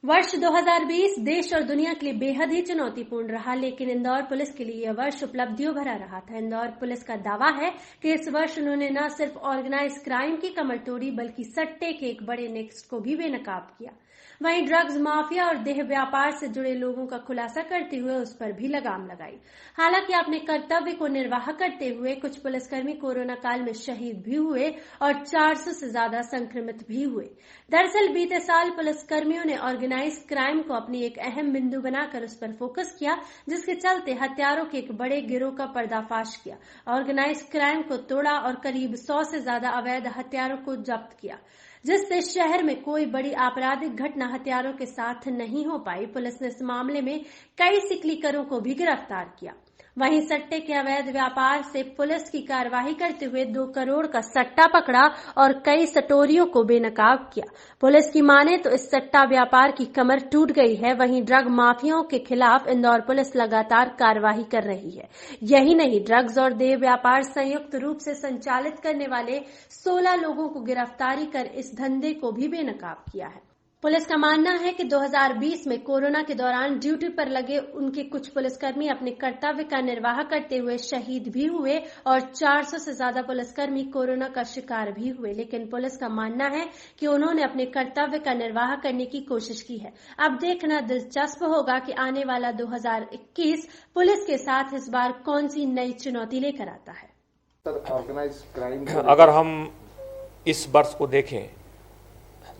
वर्ष 2020 देश और दुनिया के लिए बेहद ही चुनौतीपूर्ण रहा, लेकिन इंदौर पुलिस के लिए यह वर्ष उपलब्धियों भरा रहा था। इंदौर पुलिस का दावा है कि इस वर्ष उन्होंने न सिर्फ ऑर्गेनाइज क्राइम की कमर तोड़ी, बल्कि सट्टे के एक बड़े नेक्स्ट को भी बेनकाब किया। वहीं ड्रग्स माफिया और देह व्यापार से जुड़े लोगों का खुलासा करते हुए उस पर भी लगाम लगाई। हालांकि अपने कर्तव्य को निर्वाह करते हुए कुछ पुलिसकर्मी कोरोना काल में शहीद भी हुए और 400 से ज्यादा संक्रमित भी हुए। दरअसल बीते साल पुलिसकर्मियों ने ऑर्गेनाइज क्राइम को अपनी एक अहम बिंदु बनाकर उस पर फोकस किया, जिसके चलते हत्यारों के एक बड़े गिरोह का पर्दाफाश किया, ऑर्गेनाइज क्राइम को तोड़ा और करीब 100 से ज्यादा अवैध हथियारों को जब्त किया, जिससे शहर में कोई बड़ी आपराधिक घटना हथियारों के साथ नहीं हो पाई। पुलिस ने इस मामले में कई सिकलीकरों को भी गिरफ्तार किया। वहीं सट्टे के अवैध व्यापार से पुलिस की कार्यवाही करते हुए 2 करोड़ का सट्टा पकड़ा और कई सटोरियों को बेनकाब किया। पुलिस की माने तो इस सट्टा व्यापार की कमर टूट गई है। वहीं ड्रग माफियाओं के खिलाफ इंदौर पुलिस लगातार कार्यवाही कर रही है। यही नहीं, ड्रग्स और देह व्यापार संयुक्त रूप से संचालित करने वाले 16 लोगों को गिरफ्तारी कर इस धंधे को भी बेनकाब किया है। पुलिस का मानना है कि 2020 में कोरोना के दौरान ड्यूटी पर लगे उनके कुछ पुलिसकर्मी अपने कर्तव्य का निर्वाह करते हुए शहीद भी हुए और 400 से ज्यादा पुलिसकर्मी कोरोना का शिकार भी हुए। लेकिन पुलिस का मानना है कि उन्होंने अपने कर्तव्य का निर्वाह करने की कोशिश की है। अब देखना दिलचस्प होगा कि आने वाला 2021 पुलिस के साथ इस बार कौन सी नई चुनौती लेकर आता है। ऑर्गेनाइज क्राइम अगर हम इस वर्ष को देखें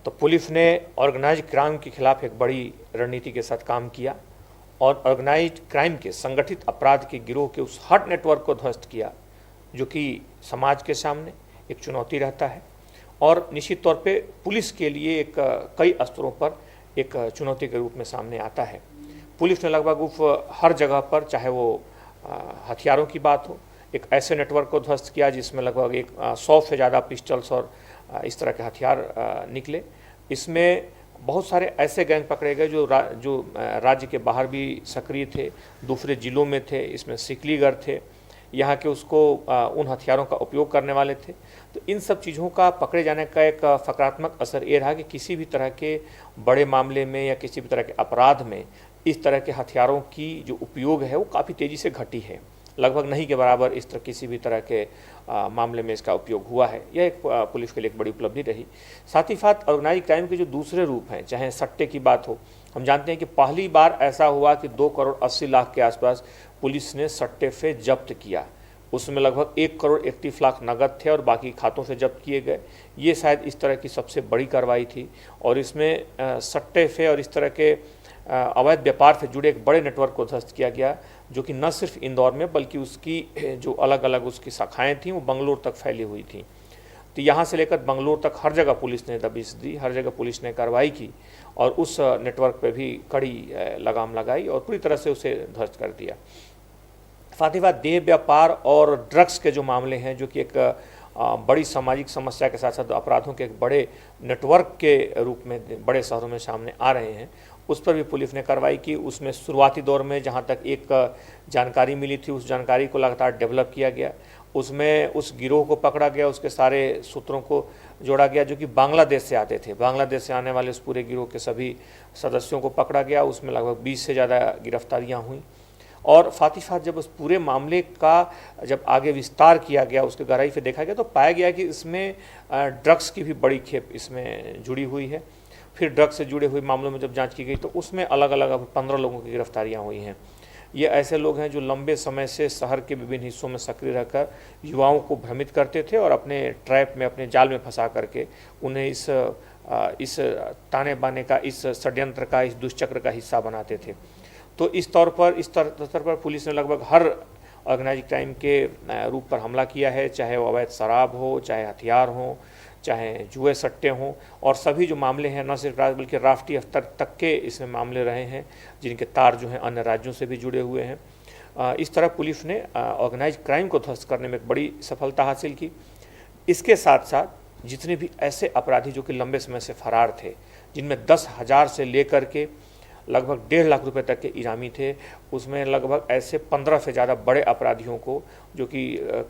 तो पुलिस ने ऑर्गेनाइज क्राइम के खिलाफ एक बड़ी रणनीति के साथ काम किया और ऑर्गेनाइज क्राइम के संगठित अपराध के गिरोह के उस हट नेटवर्क को ध्वस्त किया, जो कि समाज के सामने एक चुनौती रहता है और निश्चित तौर पे पुलिस के लिए एक कई स्तरों पर एक चुनौती के रूप में सामने आता है। पुलिस ने लगभग हर जगह पर, चाहे वो हथियारों की बात हो, एक ऐसे नेटवर्क को ध्वस्त किया जिसमें लगभग 100 से ज़्यादा पिस्टल्स और इस तरह के हथियार निकले। इसमें बहुत सारे ऐसे गैंग पकड़े गए जो राज्य के बाहर भी सक्रिय थे, दूसरे जिलों में थे। इसमें सिकलीगर थे, यहाँ के उसको उन हथियारों का उपयोग करने वाले थे। तो इन सब चीज़ों का पकड़े जाने का एक सकारात्मक असर ये रहा कि किसी भी तरह के बड़े मामले में या किसी भी तरह के अपराध में इस तरह के हथियारों की जो उपयोग है वो काफ़ी तेज़ी से घटी है। लगभग नहीं के बराबर इस तरह किसी भी तरह के मामले में इसका उपयोग हुआ है। यह एक पुलिस के लिए एक बड़ी उपलब्धि रही। साथ ही साथ ऑर्गेनाइज क्राइम के जो दूसरे रूप हैं, चाहे सट्टे की बात हो, हम जानते हैं कि पहली बार ऐसा हुआ कि 2 करोड़ 80 लाख के आसपास पुलिस ने सट्टे से जब्त किया। उसमें लगभग 1 करोड़ 31 लाख नगद थे और बाकी खातों से जब्त किए गए। ये शायद इस तरह की सबसे बड़ी कार्रवाई थी और इसमें सट्टे से और इस तरह के अवैध व्यापार से जुड़े एक बड़े नेटवर्क को ध्वस्त किया गया, जो कि न सिर्फ इंदौर में बल्कि उसकी जो अलग अलग उसकी शाखाएं थीं वो बंगलोर तक फैली हुई थी। तो यहाँ से लेकर बंगलोर तक हर जगह पुलिस ने दबिश दी, हर जगह पुलिस ने कार्रवाई की और उस नेटवर्क पे भी कड़ी लगाम लगाई और पूरी तरह से उसे ध्वस्त कर दिया। साथ ही साथ देह व्यापार और ड्रग्स के जो मामले हैं, जो कि एक बड़ी सामाजिक समस्या के साथ साथ अपराधों के एक बड़े नेटवर्क के रूप में बड़े शहरों में सामने आ रहे हैं, उस पर भी पुलिस ने कार्रवाई की। उसमें शुरुआती दौर में जहां तक एक जानकारी मिली थी, उस जानकारी को लगातार डेवलप किया गया। उसमें उस गिरोह को पकड़ा गया, उसके सारे सूत्रों को जोड़ा गया जो कि बांग्लादेश से आते थे। बांग्लादेश से आने वाले उस पूरे गिरोह के सभी सदस्यों को पकड़ा गया। उसमें लगभग 20 से ज़्यादा गिरफ्तारियाँ हुई और साथ ही साथ जब उस पूरे मामले का जब आगे विस्तार किया गया, उसके गहराई से देखा गया, तो पाया गया कि इसमें ड्रग्स की भी बड़ी खेप इसमें जुड़ी हुई है। फिर ड्रग्स से जुड़े हुए मामलों में जब जांच की गई तो उसमें अलग अलग 15 लोगों की गिरफ्तारियां हुई हैं। ये ऐसे लोग हैं जो लंबे समय से शहर के विभिन्न हिस्सों में सक्रिय रहकर युवाओं को भ्रमित करते थे और अपने ट्रैप में, अपने जाल में फंसा करके उन्हें इस ताने बाने का, इस षड्यंत्र का, इस दुष्चक्र का हिस्सा बनाते थे। तो इस स्तर पर पुलिस ने लगभग हर ऑर्गेनाइज क्राइम के रूप पर हमला किया है, चाहे वो अवैध शराब हो, चाहे हथियार हो, चाहे जुए सट्टे हों, और सभी जो मामले हैं न सिर्फ राज्य बल्कि राष्ट्रीय स्तर तक के इसमें मामले रहे हैं, जिनके तार जो हैं अन्य राज्यों से भी जुड़े हुए हैं। इस तरह पुलिस ने ऑर्गेनाइज क्राइम को ध्वस्त करने में एक बड़ी सफलता हासिल की। इसके साथ साथ जितने भी ऐसे अपराधी जो कि लंबे समय से फरार थे, जिनमें 10,000 से लेकर के लगभग 1.5 लाख रुपए तक के इनामी थे। उसमें लगभग ऐसे 15 से ज़्यादा बड़े अपराधियों को, जो कि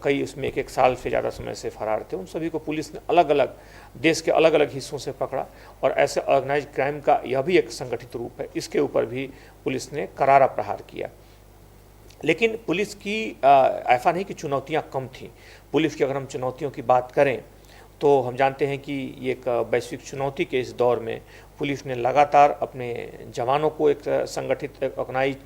कई उसमें 1 साल से ज़्यादा समय से फरार थे, उन सभी को पुलिस ने अलग अलग देश के अलग अलग हिस्सों से पकड़ा। और ऐसे ऑर्गेनाइज क्राइम का यह भी एक संगठित रूप है, इसके ऊपर भी पुलिस ने करारा प्रहार किया। लेकिन पुलिस की ऐसा नहीं कि चुनौतियां कम थीं। पुलिस की अगर हम चुनौतियों की बात करें तो हम जानते हैं कि ये एक वैश्विक चुनौती के इस दौर में पुलिस ने लगातार अपने जवानों को एक संगठित ऑर्गेनाइज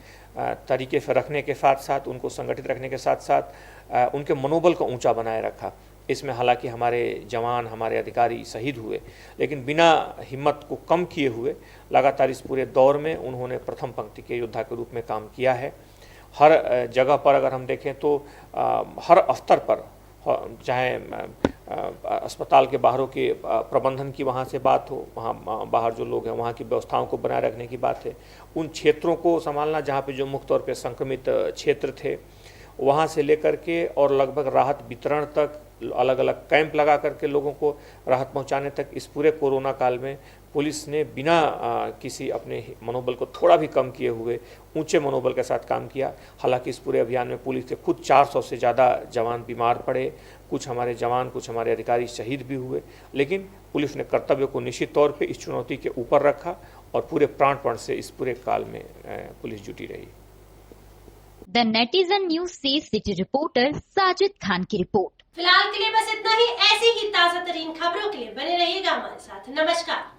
तरीके से रखने के साथ साथ, उनको संगठित रखने के साथ साथ उनके मनोबल को ऊंचा बनाए रखा। इसमें हालांकि हमारे जवान, हमारे अधिकारी शहीद हुए, लेकिन बिना हिम्मत को कम किए हुए लगातार इस पूरे दौर में उन्होंने प्रथम पंक्ति के योद्धा के रूप में काम किया है। हर जगह पर अगर हम देखें तो हर स्तर पर, चाहे अस्पताल के बाहरों के प्रबंधन की वहाँ से बात हो, वहाँ बाहर जो लोग हैं वहाँ की व्यवस्थाओं को बनाए रखने की बात है, उन क्षेत्रों को संभालना जहाँ पे जो मुख्य तौर पे संक्रमित क्षेत्र थे वहाँ से लेकर के और लगभग राहत वितरण तक, अलग अलग कैंप लगा करके लोगों को राहत पहुँचाने तक, इस पूरे कोरोना काल में पुलिस ने बिना किसी अपने मनोबल को थोड़ा भी कम किए हुए ऊंचे मनोबल के साथ काम किया। हालांकि इस पूरे अभियान में पुलिस के खुद 400 से ज़्यादा जवान बीमार पड़े, कुछ हमारे जवान, कुछ हमारे अधिकारी शहीद भी हुए, लेकिन पुलिस ने कर्तव्य को निश्चित तौर पे इस चुनौती के ऊपर रखा और पूरे प्राणपण से इस पूरे काल में पुलिस जुटी रही। द नेटिजन न्यूज से सिटी रिपोर्टर साजिद खान की रिपोर्ट। फिलहाल के लिए बस इतना ही। ऐसी ही ताजा तरीन खबरों के लिए बने रहिएगा हमारे साथ। नमस्कार।